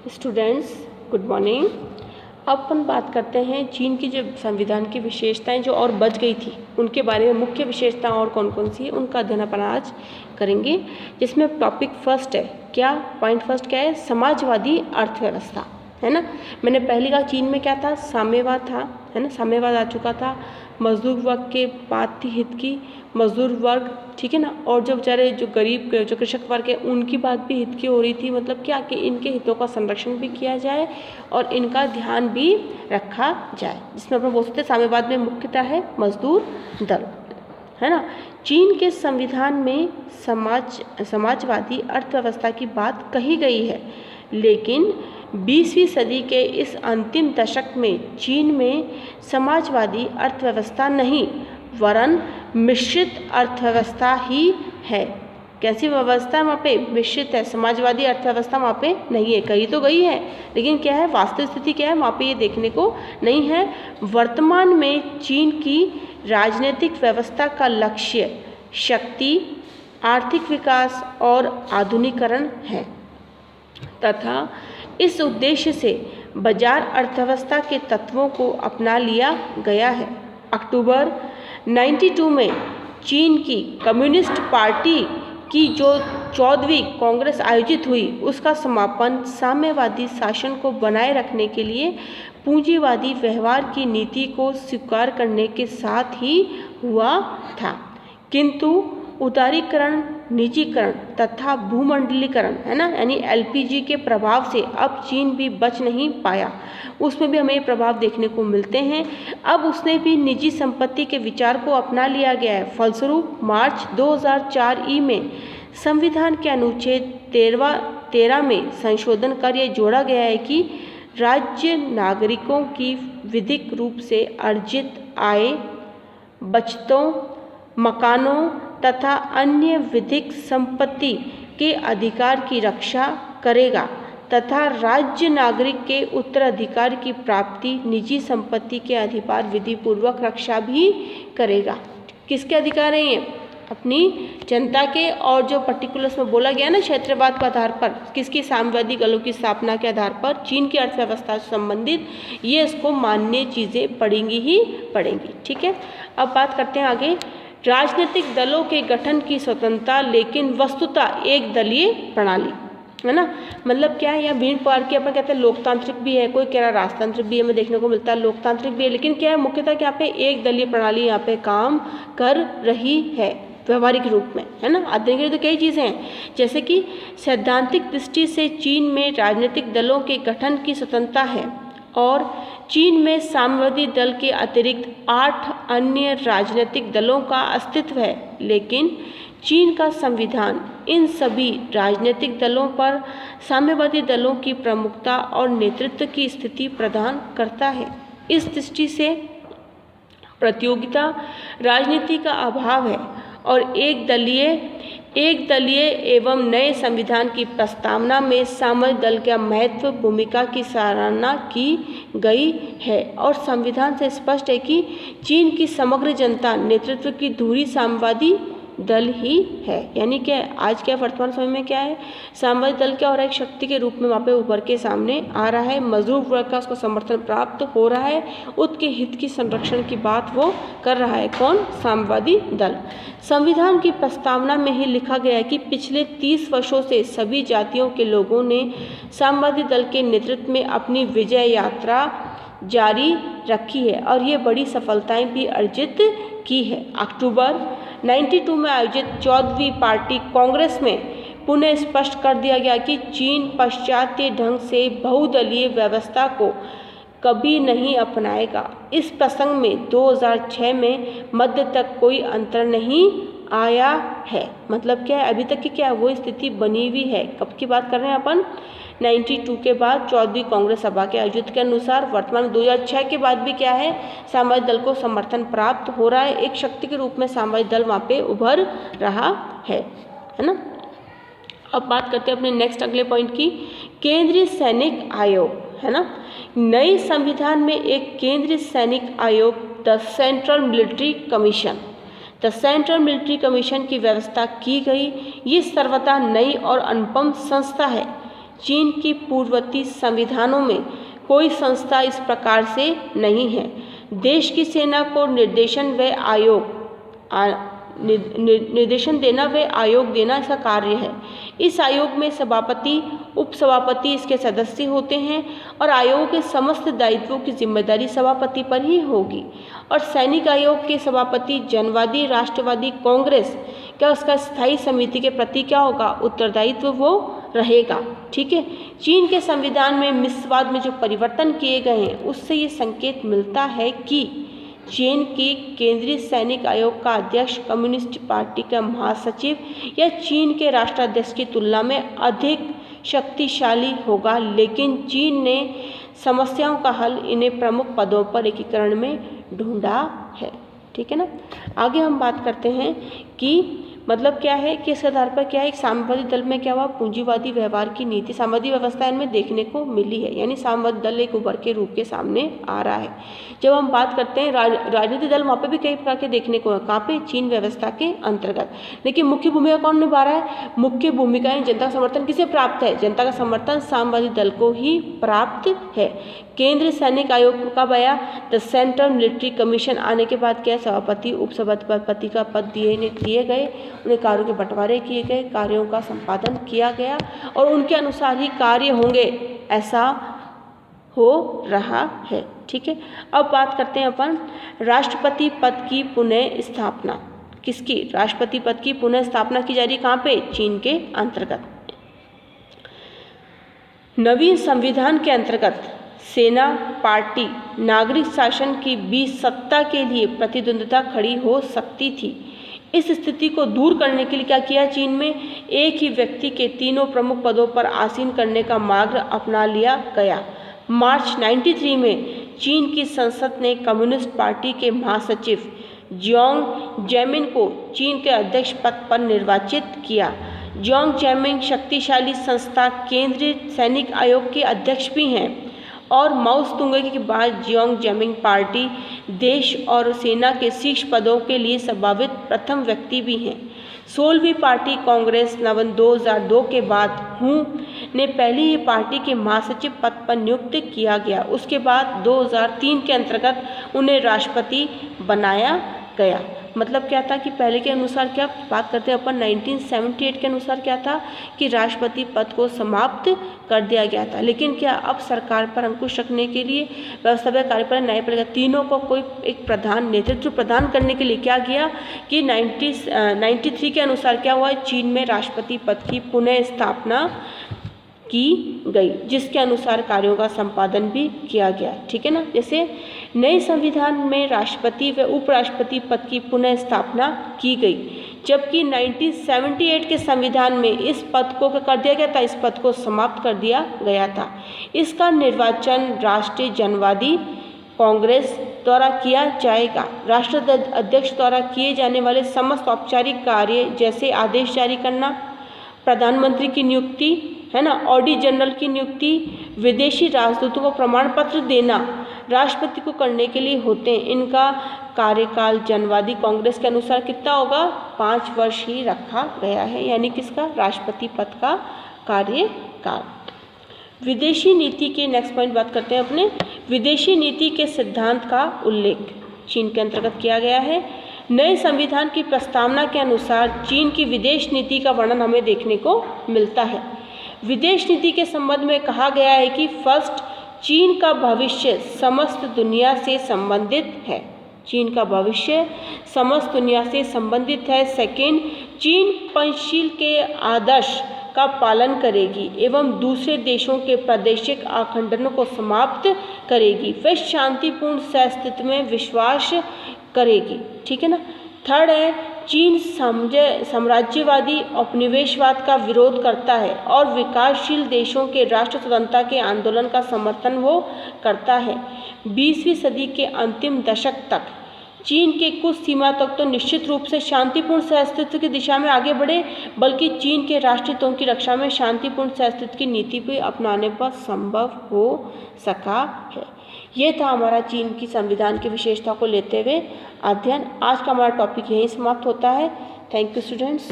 Students, good morning. अब अपन बात करते हैं चीन की जो संविधान की विशेषताएं जो और बच गई थी उनके बारे में। मुख्य विशेषताएं और कौन कौन सी है उनका अध्ययन अपन आज करेंगे, जिसमें टॉपिक फर्स्ट है क्या, पॉइंट फर्स्ट क्या है, समाजवादी अर्थव्यवस्था, है ना। मैंने पहले कहा चीन में क्या था, साम्यवाद था, है ना, साम्यवाद आ चुका था। मजदूर वर्ग के बात थी हित की, मजदूर वर्ग, ठीक है ना, और जो बेचारे जो गरीब जो कृषक वर्ग है उनकी बात भी हित की हो रही थी। मतलब क्या कि इनके हितों का संरक्षण भी किया जाए और इनका ध्यान भी रखा जाए, जिसमें अपन बोल सकते हैं साम्यवाद में मुख्यतः है मजदूर दल, है ना। चीन के संविधान में समाजवादी अर्थव्यवस्था की बात कही गई है, लेकिन 20वीं सदी के इस अंतिम दशक में चीन में समाजवादी अर्थव्यवस्था नहीं वरन मिश्रित अर्थव्यवस्था ही है। कैसी व्यवस्था वहाँ पे मिश्रित है, समाजवादी अर्थव्यवस्था वहाँ पे नहीं है। कही तो गई है लेकिन क्या है, वास्तविक स्थिति क्या है वहाँ पे ये देखने को नहीं है। वर्तमान में चीन की राजनीतिक व्यवस्था का लक्ष्य शक्ति, आर्थिक विकास और आधुनिकीकरण है तथा इस उद्देश्य से बाजार अर्थव्यवस्था के तत्वों को अपना लिया गया है। अक्टूबर 92 में चीन की कम्युनिस्ट पार्टी की जो 14वीं कांग्रेस आयोजित हुई, उसका समापन साम्यवादी शासन को बनाए रखने के लिए पूंजीवादी व्यवहार की नीति को स्वीकार करने के साथ ही हुआ था। किंतु उदारीकरण, निजीकरण तथा भूमंडलीकरण, है ना, यानी एलपीजी के प्रभाव से अब चीन भी बच नहीं पाया। उसमें भी हमें प्रभाव देखने को मिलते हैं। अब उसने भी निजी संपत्ति के विचार को अपना लिया गया है। फलस्वरूप मार्च 2004 ई में संविधान के अनुच्छेद 13 में संशोधन कर यह जोड़ा गया है कि राज्य नागरिकों की विधिक रूप से अर्जित आय, बचतों, मकानों तथा अन्य विधिक संपत्ति के अधिकार की रक्षा करेगा तथा राज्य नागरिक के उत्तराधिकार की प्राप्ति, निजी संपत्ति के अधिकार विधिपूर्वक रक्षा भी करेगा। किसके अधिकार हैं ये? अपनी जनता के। और जो पर्टिकुलर्स में बोला गया ना क्षेत्रवाद के आधार पर, किसकी, साम्यवादी दलों की स्थापना के आधार पर चीन की अर्थव्यवस्था से संबंधित ये इसको मान्य चीज़ें पड़ेंगी ही पड़ेंगी। ठीक है, अब बात करते हैं आगे। राजनीतिक दलों के गठन की स्वतंत्रता, लेकिन वस्तुतः एक दलीय प्रणाली, है ना। मतलब क्या है, यहाँ भिन्न प्रकार की अपन कहते हैं लोकतांत्रिक भी है, कोई कह रहा राजतांत्रिक भी हमें देखने को मिलता है, लोकतांत्रिक भी है, लेकिन क्या है मुख्यतः यहाँ पे एक दलीय प्रणाली यहाँ पे काम कर रही है व्यवहारिक रूप में, है ना। अध्ययन के लिए तो कई चीज़ें हैं, जैसे कि सैद्धांतिक दृष्टि से चीन में राजनीतिक दलों के गठन की स्वतंत्रता है और चीन में साम्यवादी दल के अतिरिक्त 8 अन्य राजनीतिक दलों का अस्तित्व है, लेकिन चीन का संविधान इन सभी राजनीतिक दलों पर साम्यवादी दलों की प्रमुखता और नेतृत्व की स्थिति प्रदान करता है। इस दृष्टि से प्रतियोगिता राजनीति का अभाव है और एक दलीय एवं नए संविधान की प्रस्तावना में साम्यवादी दल का महत्व भूमिका की सराहना की गई है और संविधान से स्पष्ट है कि चीन की समग्र जनता नेतृत्व की धुरी साम्यवादी दल ही है। यानी क्या आज क्या वर्तमान समय में क्या है, साम्यवादी दल क्या हो रहा है, एक शक्ति के रूप में वहाँ पे उभर के सामने आ रहा है। मजदूर वर्ग का उसको समर्थन प्राप्त हो रहा है, उसके हित की संरक्षण की बात वो कर रहा है। कौन? साम्यवादी दल। संविधान की प्रस्तावना में ही लिखा गया है कि पिछले 30 वर्षों से सभी जातियों के लोगों ने साम्यवादी दल के नेतृत्व में अपनी विजय यात्रा जारी रखी है और ये बड़ी सफलताएं भी अर्जित की है। अक्टूबर 92 में आयोजित 14वीं पार्टी कांग्रेस में पुनः स्पष्ट कर दिया गया कि चीन पाश्चात्य ढंग से बहुदलीय व्यवस्था को कभी नहीं अपनाएगा। इस प्रसंग में 2006 में मध्य तक कोई अंतर नहीं आया है। मतलब क्या है, अभी तक की क्या है वो स्थिति बनी हुई है। कब की बात कर रहे हैं अपन? 92 के बाद 14वीं कांग्रेस सभा के आयोजित के अनुसार वर्तमान 2006 के बाद भी क्या है, साम्यवादी दल को समर्थन प्राप्त हो रहा है। एक शक्ति के रूप में साम्यवादी दल वहाँ पे उभर रहा है ना। अब बात करते हैं अपने नेक्स्ट अगले पॉइंट की, केंद्रीय सैनिक आयोग, है ना। नए संविधान में एक केंद्रीय सैनिक आयोग, द सेंट्रल मिलिट्री कमीशन की व्यवस्था की गई। ये सर्वथा नई और अनुपम संस्था है चीन की पूर्ववर्ती संविधानों में कोई संस्था इस प्रकार से नहीं है। देश की सेना को निर्देशन देना व आयोग देना इसका कार्य है। इस आयोग में सभापति, उपसभापति इसके सदस्य होते हैं और आयोग के समस्त दायित्वों की जिम्मेदारी सभापति पर ही होगी। और सैनिक आयोग के सभापति जनवादी राष्ट्रवादी कांग्रेस का उसका स्थायी समिति के प्रति क्या होगा, उत्तरदायित्व वो रहेगा। ठीक है। चीन के संविधान में मिश्रवाद में जो परिवर्तन किए गए हैं उससे ये संकेत मिलता है कि चीन की केंद्रीय सैनिक आयोग का अध्यक्ष कम्युनिस्ट पार्टी का महासचिव या चीन के राष्ट्राध्यक्ष की तुलना में अधिक शक्तिशाली होगा, लेकिन चीन ने समस्याओं का हल इन्हें प्रमुख पदों पर एकीकरण में ढूंढा है। ठीक है ना। आगे हम बात करते हैं कि मतलब क्या है कि इसके आधार पर क्या है, एक साम्यवादी दल में क्या हुआ, पूंजीवादी व्यवहार की नीति साम्यवादी व्यवस्था इनमें देखने को मिली है, यानी साम्यवादी दल एक उभर के रूप के सामने आ रहा है। जब हम बात करते हैं राजनीतिक दल, वहाँ पे भी कई प्रकार के देखने को है, कहाँ पे, चीन व्यवस्था के अंतर्गत। लेकिन मुख्य भूमिका कौन निभा रहा है, मुख्य भूमिका जनता का समर्थन किसे प्राप्त है, जनता का समर्थन साम्यवादी दल को ही प्राप्त है। केंद्रीय सैनिक आयोग कब आया, द सेंट्रल मिलिट्री कमीशन आने के बाद क्या, सभापति उपसभापति का पद दिए गए, उन्हें कार्यों के बंटवारे किए गए, कार्यों का संपादन किया गया और उनके अनुसार ही कार्य होंगे, ऐसा हो रहा है। ठीक है। अब बात करते हैं अपन राष्ट्रपति पद की पुनः स्थापना। किसकी, राष्ट्रपति पद की पुनः स्थापना की जा रही, कहाँ पे, चीन के अंतर्गत। नवीन संविधान के अंतर्गत सेना, पार्टी, नागरिक शासन की बीच सत्ता के लिए प्रतिद्वंद्विता खड़ी हो सकती थी। इस स्थिति को दूर करने के लिए क्या किया, चीन में एक ही व्यक्ति के तीनों प्रमुख पदों पर आसीन करने का मार्ग अपना लिया गया। मार्च 93 में चीन की संसद ने कम्युनिस्ट पार्टी के महासचिव जियांग जेमिन को चीन के अध्यक्ष पद पर निर्वाचित किया। जियांग जेमिन शक्तिशाली संस्था केंद्रीय सैनिक आयोग के अध्यक्ष भी हैं और माओ त्से के बाद जियांग जेमिन पार्टी देश और सेना के शीर्ष पदों के लिए संभावित प्रथम व्यक्ति भी हैं। 16वीं पार्टी कांग्रेस नवंबर 2002 के बाद हूँ ने पहले ही पार्टी के महासचिव पद पर नियुक्त किया गया। उसके बाद 2003 के अंतर्गत उन्हें राष्ट्रपति बनाया गया। मतलब क्या था कि पहले के अनुसार क्या बात करते हैं अपन, 1978 के अनुसार क्या था कि राष्ट्रपति पद को समाप्त कर दिया गया था। लेकिन क्या अब सरकार पर अंकुश रखने के लिए व्यवस्था कार्यप्रणाली नए पड़ेगा, तीनों को कोई एक प्रधान नेतृत्व प्रदान करने के लिए क्या किया कि 93 के अनुसार क्या हुआ, चीन में राष्ट्रपति पद की पुनः स्थापना की गई, जिसके अनुसार कार्यों का संपादन भी किया गया। ठीक है ना। जैसे नए संविधान में राष्ट्रपति व उपराष्ट्रपति पद की पुनः स्थापना की गई, जबकि 1978 के संविधान में इस पद को कर दिया गया था, इस पद को समाप्त कर दिया गया था। इसका निर्वाचन राष्ट्रीय जनवादी कांग्रेस द्वारा किया जाएगा। राष्ट्राध्यक्ष द्वारा किए जाने वाले समस्त औपचारिक कार्य जैसे आदेश जारी करना, प्रधानमंत्री की नियुक्ति है ना, ऑडिट जनरल की नियुक्ति, विदेशी राजदूतों को प्रमाण पत्र देना राष्ट्रपति को करने के लिए होते हैं। इनका कार्यकाल जनवादी कांग्रेस के अनुसार कितना होगा, 5 वर्ष ही रखा गया है, यानी किसका, राष्ट्रपति पद का कार्यकाल। विदेशी नीति के नेक्स्ट पॉइंट बात करते हैं अपने, विदेशी नीति के सिद्धांत का उल्लेख चीन के अंतर्गत किया गया है। नए संविधान की प्रस्तावना के अनुसार चीन की विदेश नीति का वर्णन हमें देखने को मिलता है। विदेश नीति के संबंध में कहा गया है कि फर्स्ट, चीन का भविष्य समस्त दुनिया से संबंधित है, चीन का भविष्य समस्त दुनिया से संबंधित है। सेकेंड, चीन पंचशील के आदर्श का पालन करेगी एवं दूसरे देशों के प्रादेशिक आखंडनों को समाप्त करेगी, वह शांतिपूर्ण सहअस्तित्व में विश्वास करेगी। ठीक है ना। थर्ड है, चीन साम्राज्यवादी उपनिवेशवाद का विरोध करता है और विकासशील देशों के राष्ट्र स्वतंत्रता के आंदोलन का समर्थन वो करता है। 20वीं सदी के अंतिम दशक तक चीन के कुछ सीमा तक तो निश्चित रूप से शांतिपूर्ण सहअस्तित्व की दिशा में आगे बढ़े, बल्कि चीन के राष्ट्रीय हितों की रक्षा में शांतिपूर्ण सहअस्तित्व की नीति भी अपनाने पर संभव हो सका है। ये था हमारा चीन की संविधान की विशेषता को लेते हुए अध्ययन। आज का हमारा टॉपिक यहीं समाप्त होता है। Thank you students.